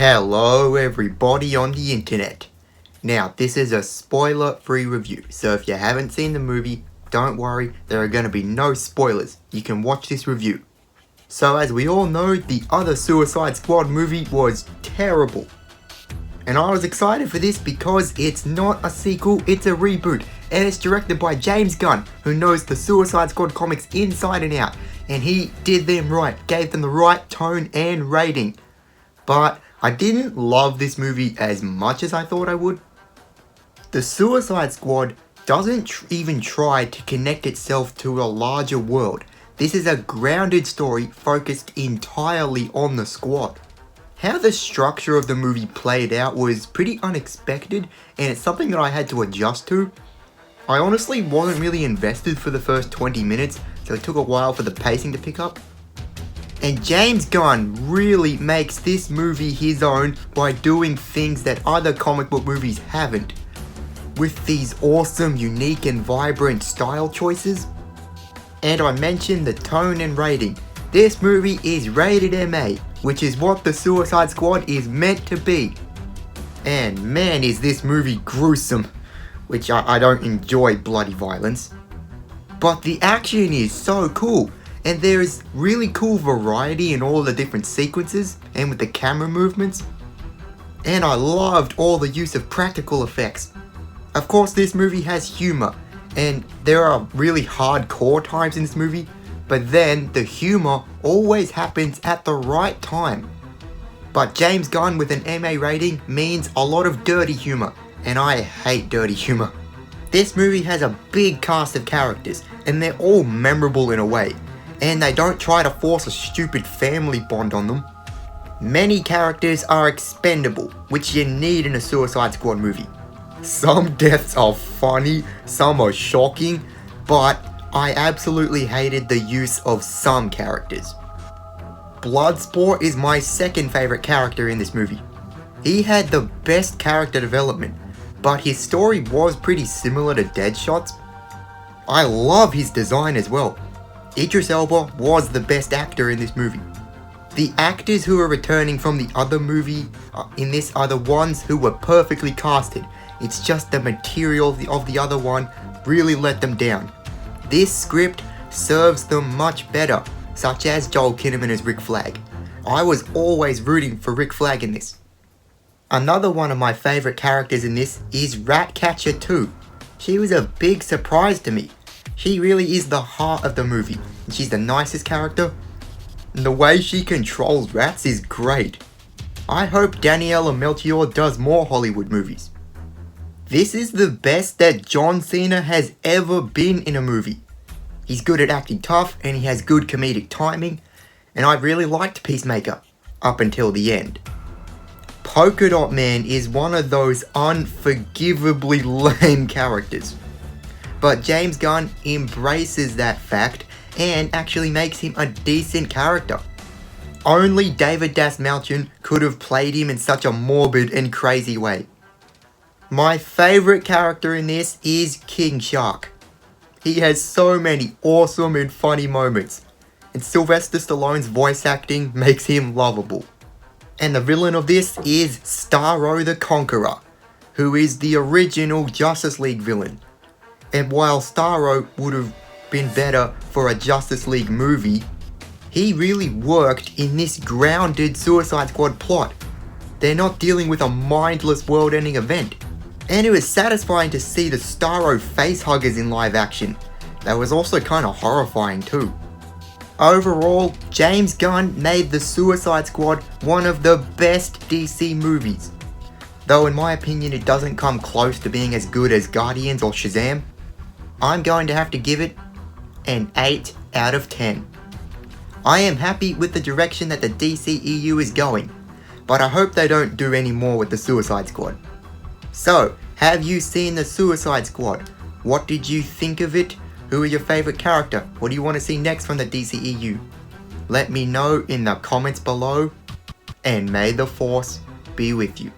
Hello everybody on the internet. Now this is a spoiler-free review, so if you haven't seen the movie, don't worry, there are going to be no spoilers. You can watch this review. So as we all know, the other Suicide Squad movie was terrible. And I was excited for this because it's not a sequel, it's a reboot. And it's directed by James Gunn, who knows the Suicide Squad comics inside and out. And he did them right, gave them the right tone and rating. But I didn't love this movie as much as I thought I would. The Suicide Squad doesn't even try to connect itself to a larger world. This is a grounded story focused entirely on the squad. How the structure of the movie played out was pretty unexpected, and it's something that I had to adjust to. I honestly wasn't really invested for the first 20 minutes, so it took a while for the pacing to pick up. And James Gunn really makes this movie his own by doing things that other comic book movies haven't. With these awesome, unique and vibrant style choices. And I mentioned the tone and rating. This movie is rated MA, which is what the Suicide Squad is meant to be. And man is this movie gruesome, which I don't enjoy bloody violence. But the action is so cool. And there's really cool variety in all the different sequences and with the camera movements. And I loved all the use of practical effects. Of course, this movie has humor, and there are really hardcore times in this movie, but then the humor always happens at the right time. But James Gunn with an MA rating means a lot of dirty humor, and I hate dirty humor. This movie has a big cast of characters, and they're all memorable in a way. And they don't try to force a stupid family bond on them. Many characters are expendable, which you need in a Suicide Squad movie. Some deaths are funny, some are shocking, but I absolutely hated the use of some characters. Bloodsport is my second favourite character in this movie. He had the best character development, but his story was pretty similar to Deadshot's. I love his design as well. Idris Elba was the best actor in this movie. The actors who are returning from the other movie in this are the ones who were perfectly casted. It's just the material of the other one really let them down. This script serves them much better, such as Joel Kinnaman as Rick Flag. I was always rooting for Rick Flag in this. Another one of my favourite characters in this is Ratcatcher 2. She was a big surprise to me. She really is the heart of the movie, and she's the nicest character. And the way she controls rats is great. I hope Daniela Melchior does more Hollywood movies. This is the best that John Cena has ever been in a movie. He's good at acting tough, and he has good comedic timing, and I really liked Peacemaker, up until the end. Polka Dot Man is one of those unforgivably lame characters. But James Gunn embraces that fact and actually makes him a decent character. Only David Dastmalchian could have played him in such a morbid and crazy way. My favourite character in this is King Shark. He has so many awesome and funny moments, and Sylvester Stallone's voice acting makes him lovable. And the villain of this is Starro the Conqueror, who is the original Justice League villain. And while Starro would have been better for a Justice League movie, he really worked in this grounded Suicide Squad plot. They're not dealing with a mindless world-ending event. And it was satisfying to see the Starro facehuggers in live action. That was also kind of horrifying too. Overall, James Gunn made the Suicide Squad one of the best DC movies. Though in my opinion it doesn't come close to being as good as Guardians or Shazam. I'm going to have to give it an 8 out of 10. I am happy with the direction that the DCEU is going, but I hope they don't do any more with the Suicide Squad. So, have you seen the Suicide Squad? What did you think of it? Who is your favourite character? What do you want to see next from the DCEU? Let me know in the comments below, and may the Force be with you.